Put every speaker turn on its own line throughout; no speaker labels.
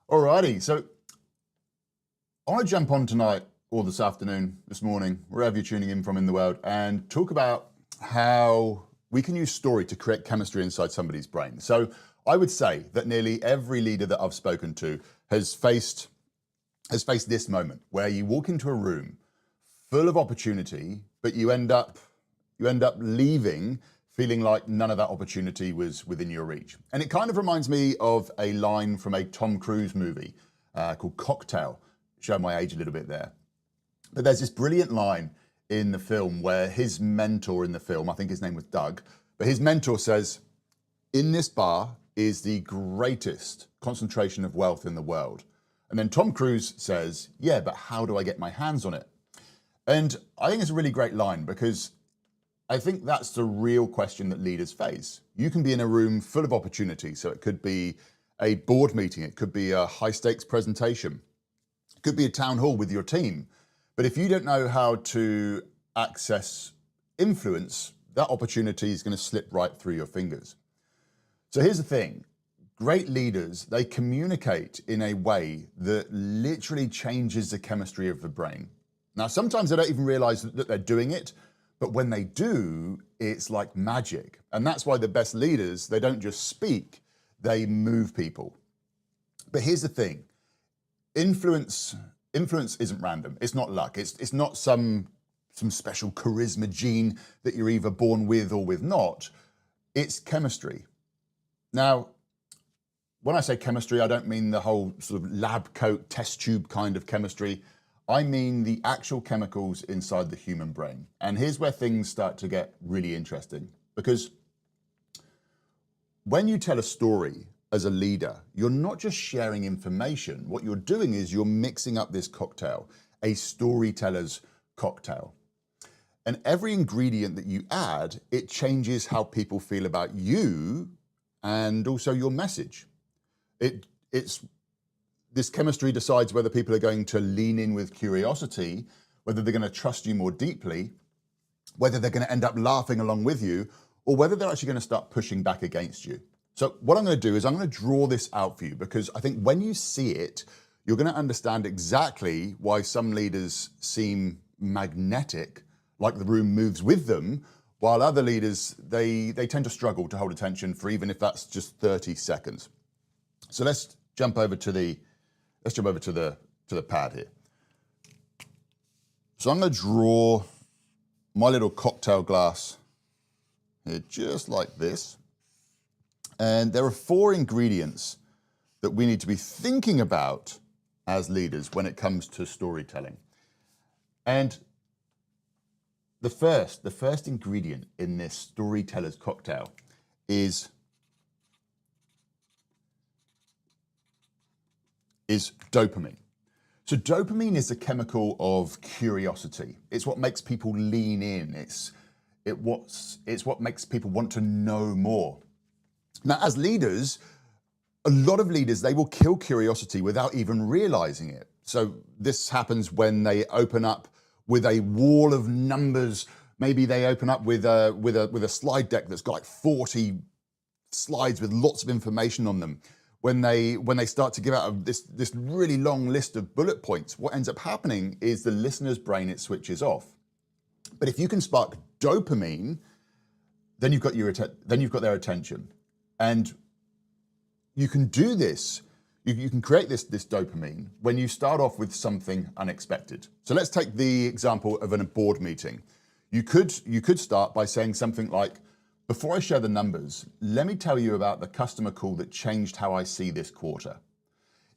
Alrighty, so I want to jump on tonight or this afternoon, this morning, wherever you're tuning in from in the world, and talk about how we can use story to create chemistry inside somebody's brain. So I would say that nearly every leader that I've spoken to has faced this moment where you walk into a room full of opportunity, but you end up leaving feeling like none of that opportunity was within your reach. And it kind of reminds me of a line from a Tom Cruise movie called Cocktail. Show my age a little bit there. But there's this brilliant line in the film where his mentor in the film, I think his name was Doug, but his mentor says, "In this bar is the greatest concentration of wealth in the world." And then Tom Cruise says, "Yeah, but how do I get my hands on it?" And I think it's a really great line because I think that's the real question that leaders face. You can be in a room full of opportunity. So it could be a board meeting, it could be a high stakes presentation, it could be a town hall with your team. But if you don't know how to access influence, that opportunity is going to slip right through your fingers. So here's the thing. Great leaders, they communicate in a way that literally changes the chemistry of the brain. Now, sometimes they don't even realize that they're doing it, but when they do, it's like magic. And that's why the best leaders, they don't just speak, they move people. But here's the thing. Influence isn't random. It's not luck. It's not some special charisma gene that you're either born with or with not. It's chemistry. Now, when I say chemistry, I don't mean the whole sort of lab coat, test tube kind of chemistry. I mean the actual chemicals inside the human brain. And here's where things start to get really interesting. Because when you tell a story as a leader, you're not just sharing information. What you're doing is you're mixing up this cocktail, a storyteller's cocktail. And every ingredient that you add, it changes how people feel about you and also your message. This chemistry decides whether people are going to lean in with curiosity, whether they're going to trust you more deeply, whether they're going to end up laughing along with you, or whether they're actually going to start pushing back against you. So what I'm going to do is I'm going to draw this out for you because I think when you see it, you're going to understand exactly why some leaders seem magnetic, like the room moves with them, while other leaders, they tend to struggle to hold attention for even if that's just 30 seconds. So let's jump over to the pad here. So I'm going to draw my little cocktail glass here, just like this. And there are 4 ingredients that we need to be thinking about as leaders when it comes to storytelling. And the first ingredient in this storyteller's cocktail is dopamine. So dopamine is a chemical of curiosity. It's what makes people lean in. It's what makes people want to know more. Now, as leaders, a lot of leaders, they will kill curiosity without even realizing it. So this happens when they open up with a wall of numbers. Maybe they open up with a slide deck that's got like 40 slides with lots of information on them. When they start to give out this really long list of bullet points, what ends up happening is the listener's brain, it switches off. But if you can spark dopamine, then you've got their attention. And you can do this, you can create this dopamine when you start off with something unexpected. So let's take the example of a board meeting. You could start by saying something like, "Before I share the numbers, let me tell you about the customer call that changed how I see this quarter."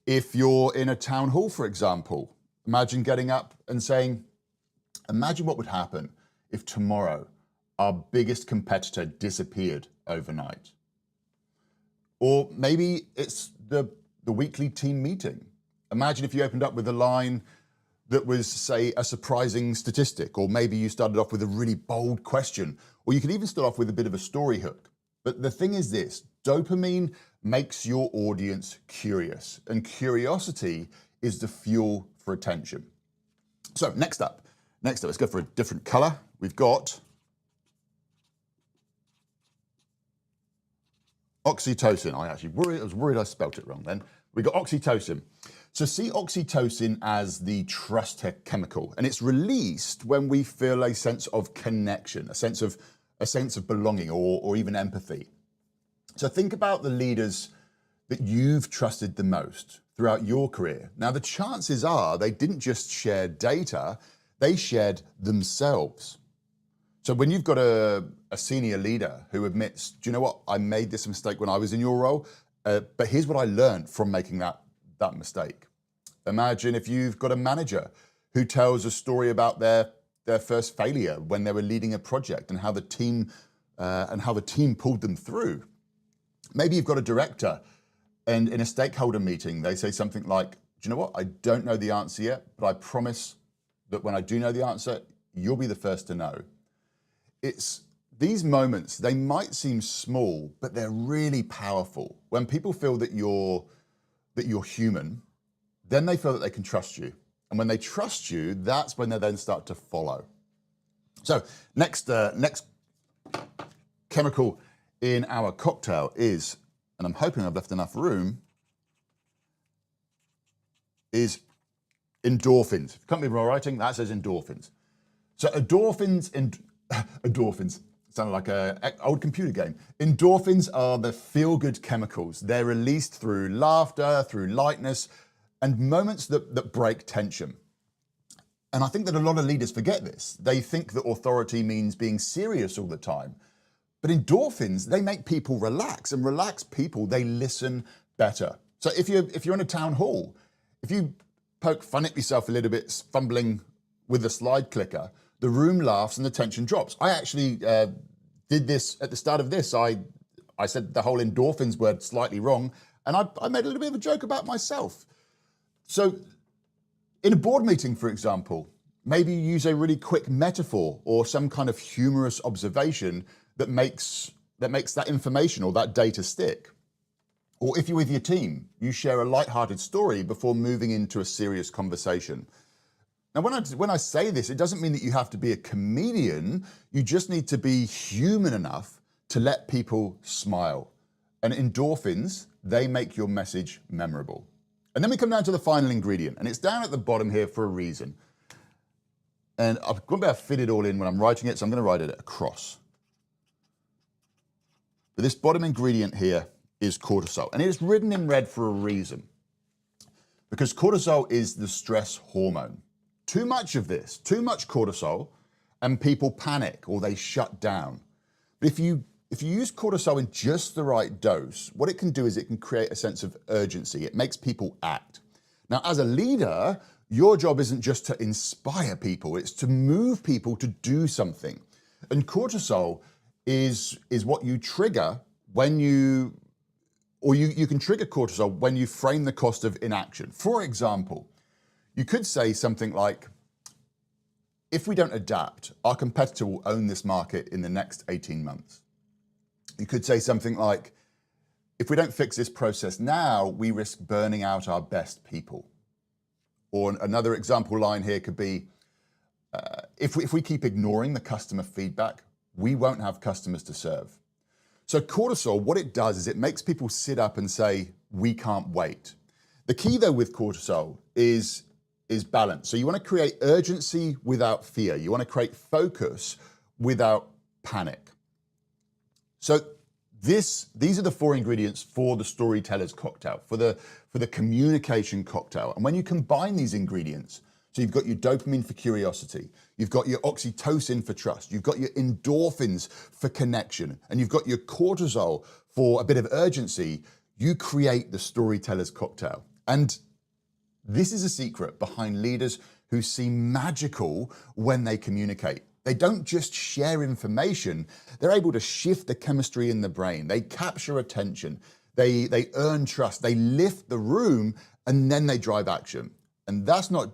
If you're in a town hall, for example, imagine getting up and saying, "Imagine what would happen if tomorrow our biggest competitor disappeared overnight." Or maybe it's the weekly team meeting. Imagine if you opened up with a line that was, say, a surprising statistic, or maybe you started off with a really bold question, or you could even start off with a bit of a story hook. But the thing is this, dopamine makes your audience curious, and curiosity is the fuel for attention. So next up, let's go for a different color. We've got oxytocin. I was worried I spelt it wrong then. We got oxytocin. So see oxytocin as the trust chemical, and it's released when we feel a sense of connection, a sense of belonging, or even empathy. So think about the leaders that you've trusted the most throughout your career. Now, the chances are they didn't just share data, they shared themselves. So when you've got a senior leader who admits, do you know what, I made this mistake when I was in your role, but here's what I learned from making that mistake. Imagine if you've got a manager who tells a story about their first failure when they were leading a project and how the team pulled them through. Maybe you've got a director, and in a stakeholder meeting, they say something like, do you know what, I don't know the answer yet, but I promise that when I do know the answer, you'll be the first to know. It's these moments, they might seem small, but they're really powerful. When people feel that you're human, then they feel that they can trust you. And when they trust you, that's when they then start to follow. So next chemical in our cocktail is, and I'm hoping I've left enough room, is endorphins. Can't be wrong writing, that says endorphins. So endorphins sounded like an old computer game. Endorphins are the feel-good chemicals. They're released through laughter, through lightness, and moments that break tension. And I think that a lot of leaders forget this. They think that authority means being serious all the time. But endorphins, they make people relax, and relaxed people, they listen better. So if you're in a town hall, if you poke fun at yourself a little bit, fumbling with the slide clicker, the room laughs and the tension drops. I actually did this at the start of this. I said the whole endorphins word slightly wrong, and I made a little bit of a joke about myself. So in a board meeting, for example, maybe you use a really quick metaphor or some kind of humorous observation that makes that information or that data stick. Or if you're with your team, you share a lighthearted story before moving into a serious conversation. Now, when I say this, it doesn't mean that you have to be a comedian. You just need to be human enough to let people smile. And endorphins, they make your message memorable. And then we come down to the final ingredient, and it's down at the bottom here for a reason. And I'm going to be able to fit it all in when I'm writing it, so I'm going to write it across. But this bottom ingredient here is cortisol, and it is written in red for a reason. Because cortisol is the stress hormone. Too much of this, too much cortisol, and people panic or they shut down. But if you use cortisol in just the right dose, what it can do is it can create a sense of urgency. It makes people act. Now, as a leader, your job isn't just to inspire people, it's to move people to do something. And cortisol is what you trigger when you can trigger cortisol when you frame the cost of inaction. For example, you could say something like, if we don't adapt, our competitor will own this market in the next 18 months. You could say something like, if we don't fix this process now, we risk burning out our best people. Or another example line here could be, if we keep ignoring the customer feedback, we won't have customers to serve. So cortisol, what it does is it makes people sit up and say, we can't wait. The key though with cortisol is balance. So you want to create urgency without fear. You want to create focus without panic. So these are the 4 ingredients for the Storyteller's cocktail, for the communication cocktail. And when you combine these ingredients, so you've got your dopamine for curiosity, you've got your oxytocin for trust, you've got your endorphins for connection, and you've got your cortisol for a bit of urgency, you create the Storyteller's cocktail. And this is a secret behind leaders who seem magical when they communicate. They don't just share information, they're able to shift the chemistry in the brain. They capture attention, they earn trust, they lift the room, and then they drive action. And that's not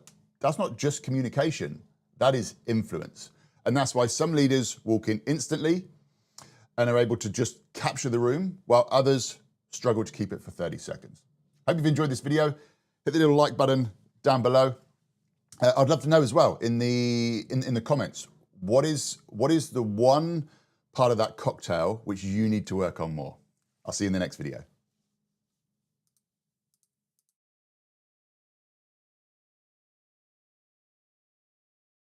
just communication, that is influence. And that's why some leaders walk in instantly and are able to just capture the room, while others struggle to keep it for 30 seconds. Hope you've enjoyed this video. Hit the little like button down below. I'd love to know as well in the comments, what is the one part of that cocktail which you need to work on more? I'll see you in the next video.